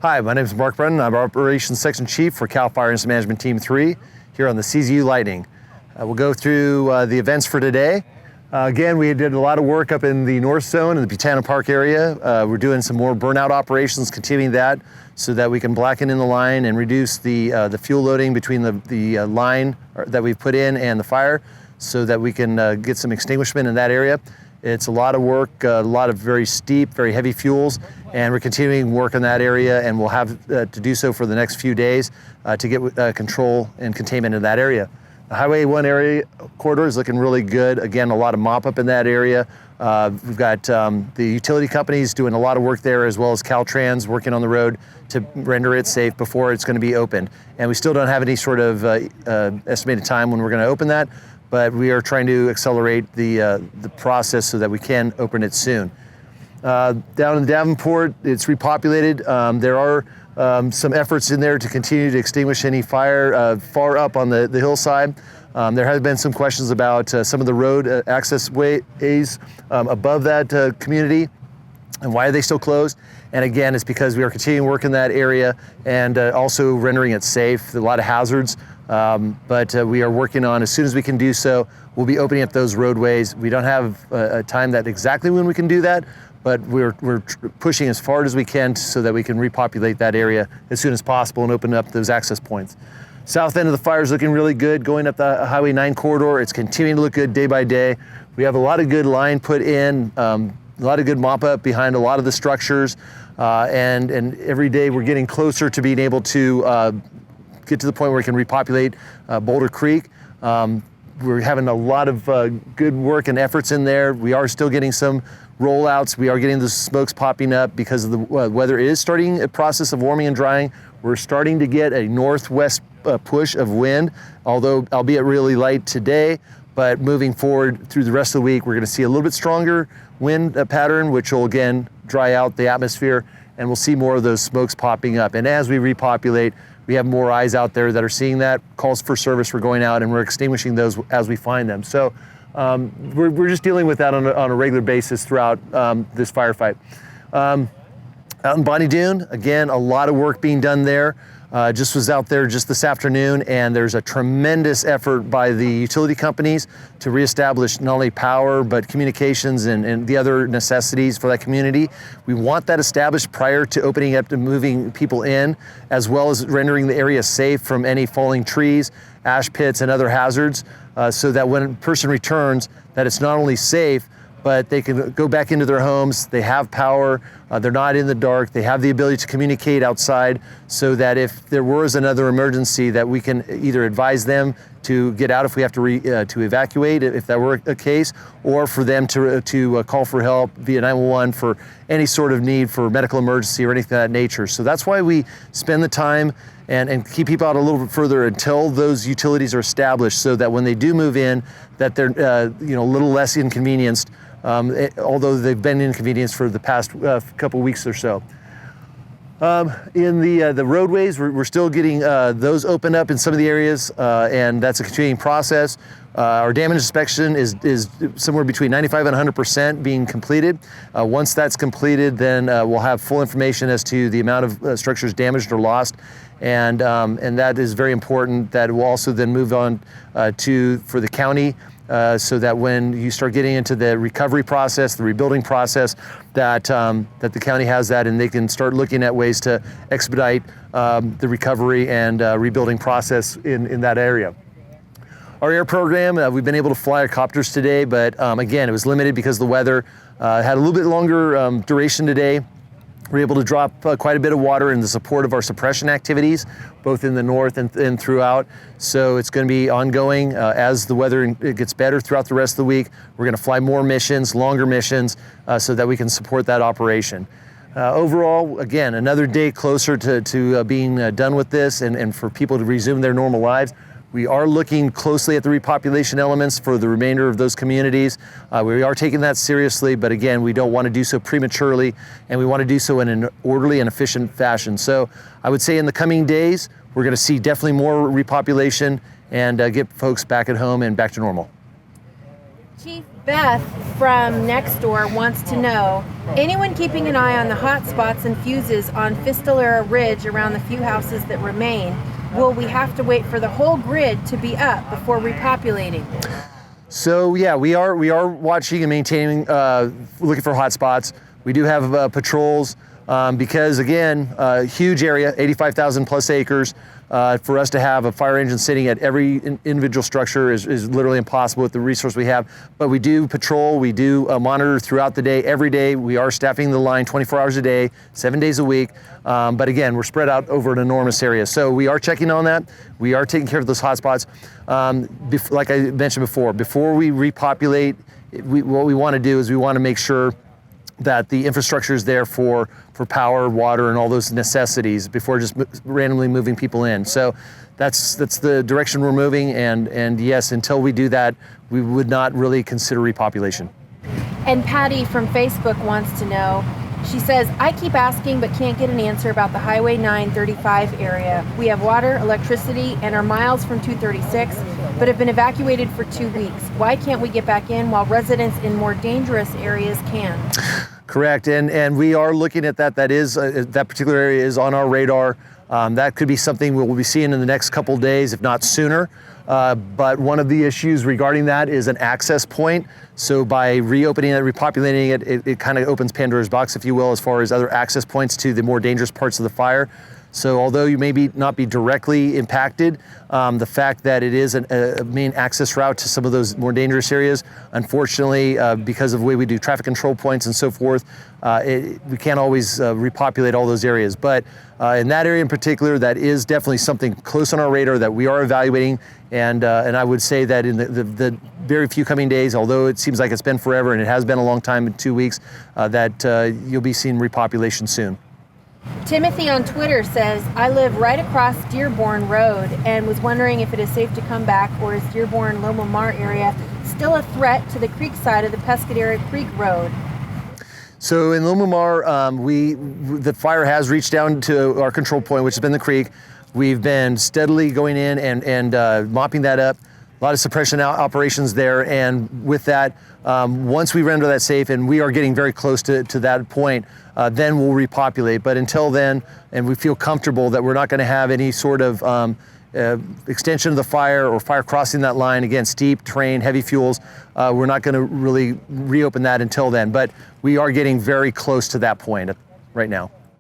Hi, my name is Mark Brennan. I'm Operations Section Chief for CAL FIRE Incident Management Team 3 here on the CZU Lightning. We'll go through the events for today. Again, we did a lot of work up in the North Zone in the Buchanan Park area. We're doing some more burnout operations, continuing that so that we can blacken in the line and reduce the fuel loading between the line that we've put in and the fire so that we can get some extinguishment in that area. It's a lot of work, a lot of very steep, very heavy fuels, and we're continuing work in that area, and we'll have to do so for the next few days to get control and containment in that area. The Highway 1 area corridor is looking really good. Again, a lot of mop up in that area. We've got the utility companies doing a lot of work there, as well as Caltrans working on the road to render it safe before it's going to be opened. And we still don't have any sort of estimated time when we're going to open that, but we are trying to accelerate the process so that we can open it soon. Down in Davenport, it's repopulated. There are some efforts in there to continue to extinguish any fire far up on the hillside. There have been some questions about some of the road access ways above that community and why are they still closed. And again, it's because we are continuing work in that area and also rendering it safe. There are a lot of hazards, but we are working on, as soon as we can do so, we'll be opening up those roadways. We don't have a time that exactly when we can do that, but we're pushing as far as we can so that we can repopulate that area as soon as possible and open up those access points. South end of the fire is looking really good. Going up the Highway 9 corridor, it's continuing to look good day by day. We have a lot of good line put in, a lot of good mop up behind a lot of the structures, and every day we're getting closer to being able to get to the point where we can repopulate Boulder Creek. We're having a lot of good work and efforts in there. We are still getting some rollouts. We are getting the smokes popping up because of the weather is starting a process of warming and drying. We're starting to get a northwest push of wind, although albeit really light today, but moving forward through the rest of the week, we're going to see a little bit stronger wind pattern, which will again dry out the atmosphere, and we'll see more of those smokes popping up. And as we repopulate, we have more eyes out there that are seeing that. Calls for service, we're going out and we're extinguishing those as we find them. So we're just dealing with that on a regular basis throughout this firefight. Out in Bonnie Dune, again, a lot of work being done there. Just was out there just this afternoon, and there's a tremendous effort by the utility companies to reestablish not only power, but communications and the other necessities for that community. We want that established prior to opening up to moving people in, as well as rendering the area safe from any falling trees, ash pits, and other hazards, so that when a person returns, that it's not only safe, but they can go back into their homes, they have power, they're not in the dark, they have the ability to communicate outside, so that if there was another emergency, that we can either advise them to get out if we have to evacuate, if that were a case, or for them to call for help via 911 for any sort of need for medical emergency or anything of that nature. So that's why we spend the time and keep people out a little bit further until those utilities are established, so that when they do move in, that they're a little less inconvenienced, although they've been inconvenienced for the past couple weeks or so. In the roadways, we're still getting those opened up in some of the areas, and that's a continuing process. Our damage inspection is somewhere between 95 and 100% being completed. Once that's completed, then we'll have full information as to the amount of structures damaged or lost, and that is very important. That will also then move on for the county, so that when you start getting into the recovery process, the rebuilding process, that the county has that, and they can start looking at ways to expedite the recovery and rebuilding process in that area. Our air program, we've been able to fly our copters today, but again, it was limited because of the weather. Had a little bit longer duration today. We're able to drop quite a bit of water in the support of our suppression activities, both in the north and throughout. So it's going to be ongoing as the weather gets better throughout the rest of the week. We're going to fly more missions, longer missions, so that we can support that operation. Overall, again, another day closer to being done with this and for people to resume their normal lives. We are looking closely at the repopulation elements for the remainder of those communities. We are taking that seriously, but again, we don't want to do so prematurely, and we want to do so in an orderly and efficient fashion. So I would say in the coming days, we're going to see definitely more repopulation and get folks back at home and back to normal. Chief, Beth from next door wants to know, anyone keeping an eye on the hot spots and fuses on Fistulera Ridge around the few houses that remain? Will we have to wait for the whole grid to be up before repopulating? So yeah, we are watching and maintaining, looking for hot spots. We do have patrols because again, huge area, 85,000 plus acres. For us to have a fire engine sitting at every individual structure is literally impossible with the resource we have. But we do patrol, we do monitor throughout the day, every day. We are staffing the line 24 hours a day, 7 days a week. But again, we're spread out over an enormous area. So we are checking on that. We are taking care of those hotspots. Like I mentioned before we repopulate, what we want to do is we want to make sure that the infrastructure is there for power, water, and all those necessities before just randomly moving people in. So that's the direction we're moving, and yes, until we do that, we would not really consider repopulation. And Patty from Facebook wants to know, she says, I keep asking but can't get an answer about the Highway 935 area. We have water, electricity, and are miles from 236, but have been evacuated for 2 weeks. Why can't we get back in while residents in more dangerous areas can? Correct, and we are looking at that. That is that particular area is on our radar. That could be something we'll be seeing in the next couple of days, if not sooner. But one of the issues regarding that is an access point. So by reopening it, repopulating it, it kind of opens Pandora's box, if you will, as far as other access points to the more dangerous parts of the fire. So although you may not be directly impacted, the fact that it is a main access route to some of those more dangerous areas, unfortunately, because of the way we do traffic control points and so forth, we can't always repopulate all those areas. But in that area in particular, that is definitely something close on our radar that we are evaluating. And I would say that in the very few coming days, although it seems like it's been forever and it has been a long time, in 2 weeks, that you'll be seeing repopulation soon. Timothy on Twitter says, I live right across Dearborn Road and was wondering if it is safe to come back, or is Dearborn Loma Mar area still a threat to the creek side of the Pescadero Creek Road? So in Loma Mar, the fire has reached down to our control point, which has been the creek. We've been steadily going in and mopping that up. A lot of suppression operations there, and with that, once we render that safe, and we are getting very close to that point, then we'll repopulate. But until then, and we feel comfortable that we're not going to have any sort of extension of the fire or fire crossing that line, again, steep terrain, heavy fuels, we're not going to really reopen that until then. But we are getting very close to that point right now.